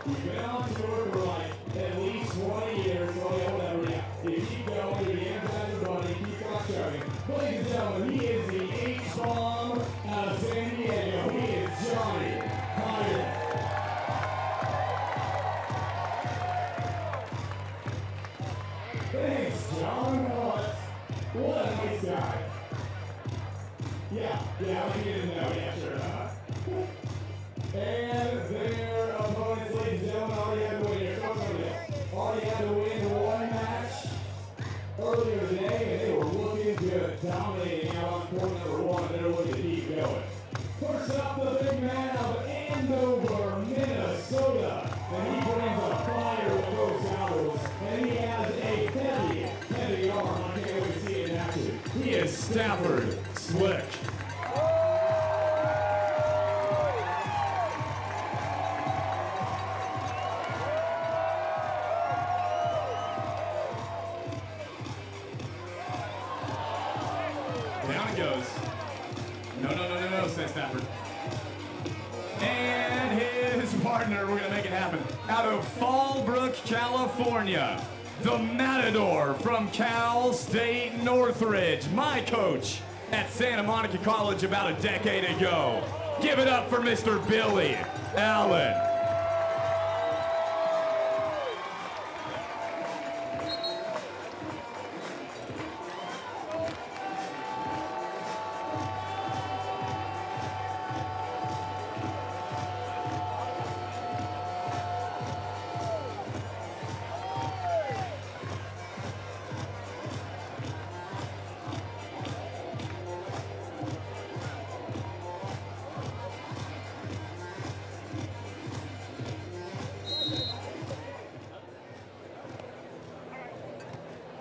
You've been on tour for like at least 20 years, so yeah, whatever, yeah. You keep going, you're the energizer bunny, keep on chugging. Ladies and gentlemen, he is the H-bomb out of San Diego. He is Johnny Hyden. Thanks, John. What a nice guy. Yeah, we need to know, yeah, sure. And their opponents, ladies and gentlemen, already had to win here. Already had to win one match earlier today, and they were looking good, dominating out on court number one. They're looking to keep going. First up, the big man out of Andover, Minnesota. And he brings a fire with those elbows. And he has a heavy arm. I can't wait to see it in action. He is Stafford Slick. Down it goes. No, says Stafford. And his partner, we're going to make it happen. Out of Fallbrook, California, the Matador from Cal State Northridge, my coach at Santa Monica College about a decade ago. Give it up for Mr. Billy Allen.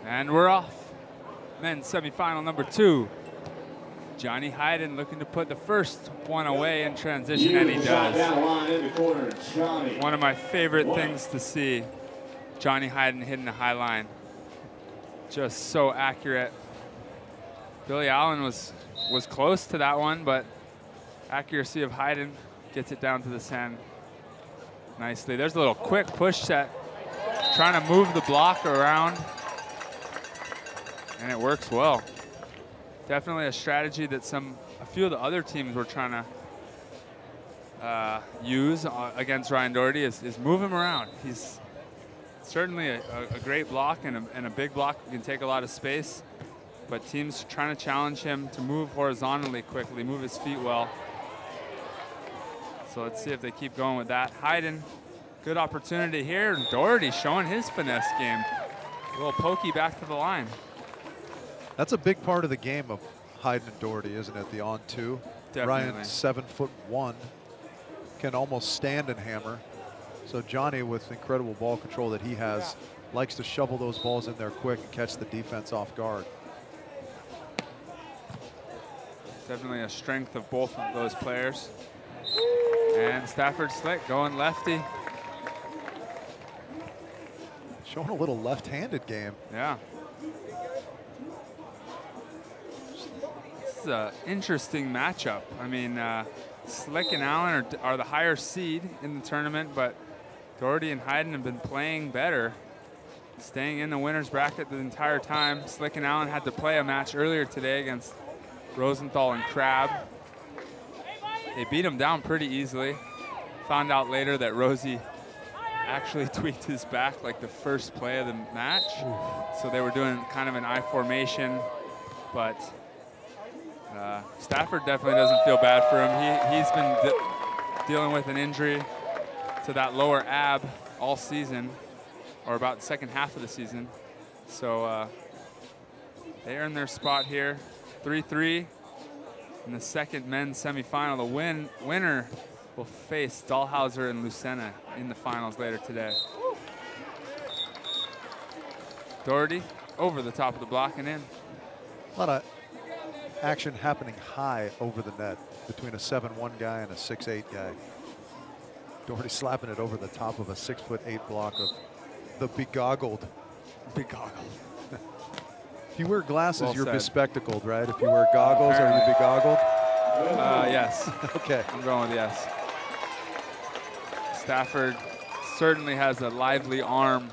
And we're off. Men's semifinal number 2. Johnny Hyden looking to put the first one away in transition, and he does. One of my favorite things to see. Johnny Hyden hitting the high line. Just so accurate. Billy Allen was close to that one, but accuracy of Hyden gets it down to the sand nicely. There's a little quick push set, trying to move the block around. And it works well. Definitely a strategy that a few of the other teams were trying to use against Ryan Doherty is move him around. He's certainly a great block and a big block. He can take a lot of space, but teams trying to challenge him to move horizontally quickly, move his feet well. So let's see if they keep going with that. Hyden, good opportunity here. Doherty showing his finesse game. A little pokey back to the line. That's a big part of the game of Hyden and Doherty, isn't it? The on-two. Ryan's 7'1", can almost stand and hammer. So Johnny, with incredible ball control that he has, likes to shovel those balls in there quick and catch the defense off guard. Definitely a strength of both of those players. And Stafford Slick going lefty. Showing a little left-handed game. Yeah. This is an interesting matchup. I mean, Slick and Allen are the higher seed in the tournament, but Doherty and Hyden have been playing better, staying in the winner's bracket the entire time. Slick and Allen had to play a match earlier today against Rosenthal and Crab. They beat him down pretty easily. Found out later that Rosie actually tweaked his back like the first play of the match. So they were doing kind of an I formation, but Stafford definitely doesn't feel bad for him. He's been dealing with an injury to that lower ab all season, or about the second half of the season. So they earned their spot here. 3-3 in the second men's semifinal. The winner will face Dahlhauser and Lucena in the finals later today. Doherty over the top of the block and in. A lot of action happening high over the net between a 7'1" guy and a 6'8" guy. Doherty slapping it over the top of a 6'8" block of the begoggled. Begoggled. If you wear glasses, Well you're said. bespectacled, right? If you wear goggles, are you begoggled? Yes. Okay. I'm going with yes. Stafford certainly has a lively arm,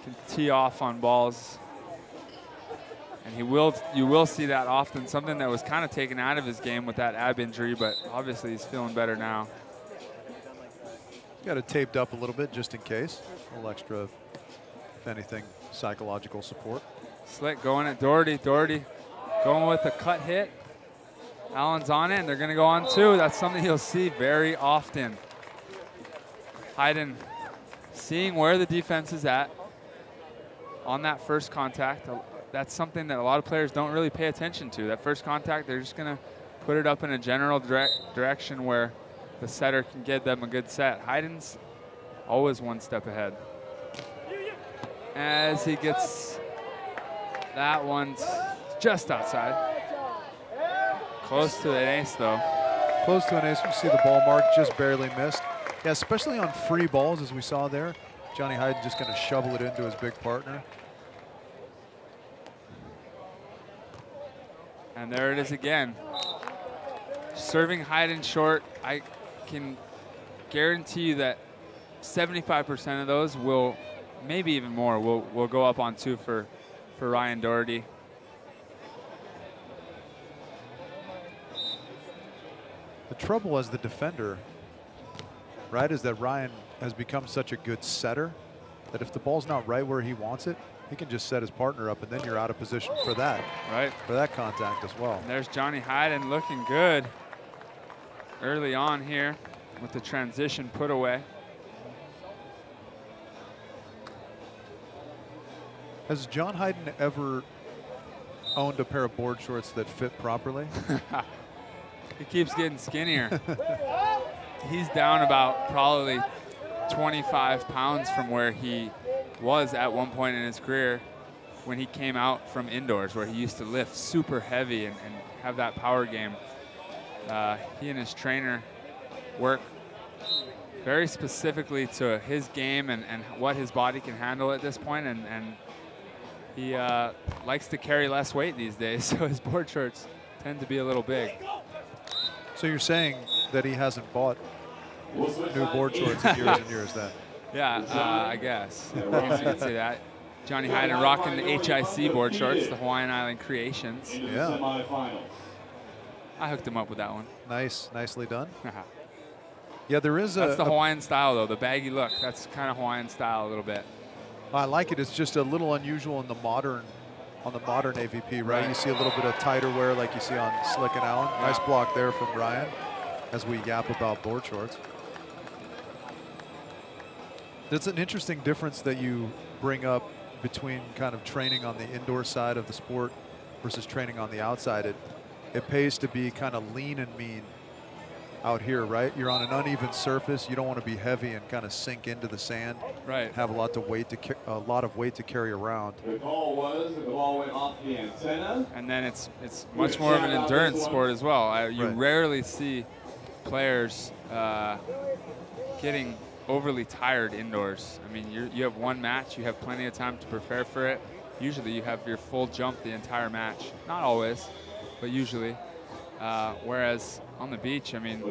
can tee off on balls. And you will see that often, something that was kind of taken out of his game with that ab injury, but obviously he's feeling better now. Got it taped up a little bit just in case. A little extra, if anything, psychological support. Slick going at Doherty. Doherty going with a cut hit. Allen's on it, and they're going to go on two. That's something you'll see very often. Hyden seeing where the defense is at on that first contact. That's something that a lot of players don't really pay attention to. That first contact, they're just going to put it up in a general direction where the setter can get them a good set. Hyden's always one step ahead. As he gets that one just outside. Close to an ace, though. Close to an ace. We see the ball mark just barely missed. Yeah, especially on free balls, as we saw there. Johnny Hyden just going to shovel it into his big partner. And there it is again. Serving Hyden short, I can guarantee you that 75% of those will, maybe even more, will go up on two for Ryan Doherty. The trouble as the defender, right, is that Ryan has become such a good setter that if the ball's not right where he wants it, he can just set his partner up, and then you're out of position for that. Right. For that contact as well. And there's Johnny Hyden looking good early on here with the transition put away. Has John Hyden ever owned a pair of board shorts that fit properly? He keeps getting skinnier. He's down about probably 25 pounds from where he was at one point in his career when he came out from indoors, where he used to lift super heavy and have that power game. He and his trainer work very specifically to his game and what his body can handle at this point, and he likes to carry less weight these days, so his board shorts tend to be a little big. So you're saying that he hasn't bought new board shorts in years and years then? Yeah, I guess. I guess you could say that. Johnny Hyden rocking the HIC board shorts, the Hawaiian Island Creations. Yeah. I hooked him up with that one. Nice, nicely done. Yeah, there is That's the Hawaiian style, though, the baggy look. That's kind of Hawaiian style a little bit. I like it. It's just a little unusual in the modern, on the modern AVP, right? You see a little bit of tighter wear like you see on Slick and Allen. Nice block there from Ryan as we yap about board shorts. That's an interesting difference that you bring up between kind of training on the indoor side of the sport versus training on the outside. It pays to be kind of lean and mean out here, right? You're on an uneven surface. You don't want to be heavy and kind of sink into the sand. Right. Have a lot of weight to carry around. The call was that the ball went off the antenna. And then it's much more of an endurance sport as well. You rarely see players getting overly tired indoors. I mean, you have one match, you have plenty of time to prepare for it. Usually you have your full jump the entire match. Not always, but usually. Whereas on the beach, I mean,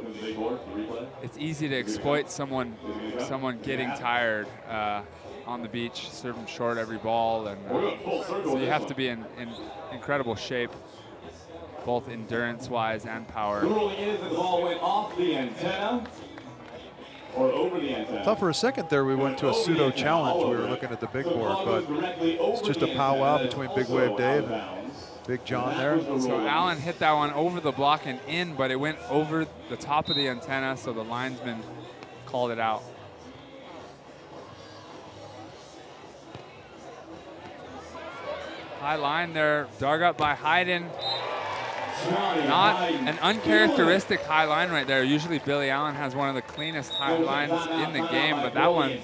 it's easy to exploit someone getting tired on the beach, serve them short every ball, and so you have to be in incredible shape, both endurance-wise and power. The ruling is that the ball went off the antenna or over the antenna. Thought for a second there we went to a pseudo challenge. We were looking at the big board, but it's just a powwow between Big Wave Dave and Big John there. So Allen hit that one over the block and in, but it went over the top of the antenna, so the linesman called it out. High line there, dug up by Hyden. Not an uncharacteristic high line right there. Usually Billy Allen has one of the cleanest high lines in the game, but that one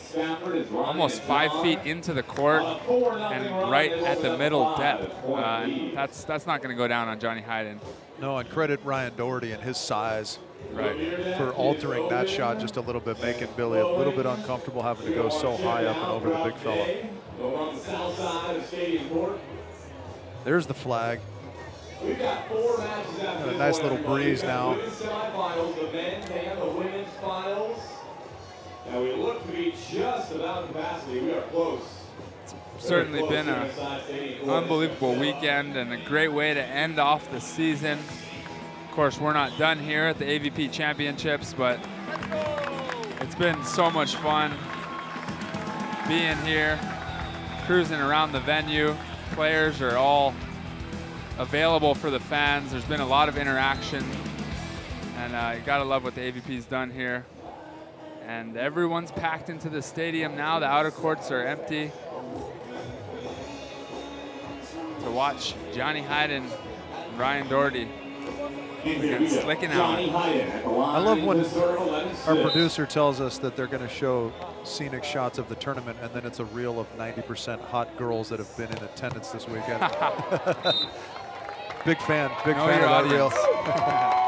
almost 5 feet into the court and right at the middle depth. And that's not going to go down on Johnny Hyden. No, and credit Ryan Doherty and his size for altering that shot just a little bit, making Billy a little bit uncomfortable having to go so high up and over the big fella. There's the flag. We've got 4 matches after a nice little breeze now. The women's semifinals, the men's and the women's finals. Now we look to be just about capacity. We are close. Certainly been an unbelievable weekend and a great way to end off the season. Of course, we're not done here at the AVP Championships, but it's been so much fun being here, cruising around the venue. Players are all available for the fans. There's been a lot of interaction, and you gotta love what the AVP's done here. And everyone's packed into the stadium now. The outer courts are empty to watch Johnny Hyden and Ryan Doherty slicking out. I love when our producer tells us that they're going to show scenic shots of the tournament, and then it's a reel of 90% hot girls that have been in attendance this weekend. Big fan of that reel.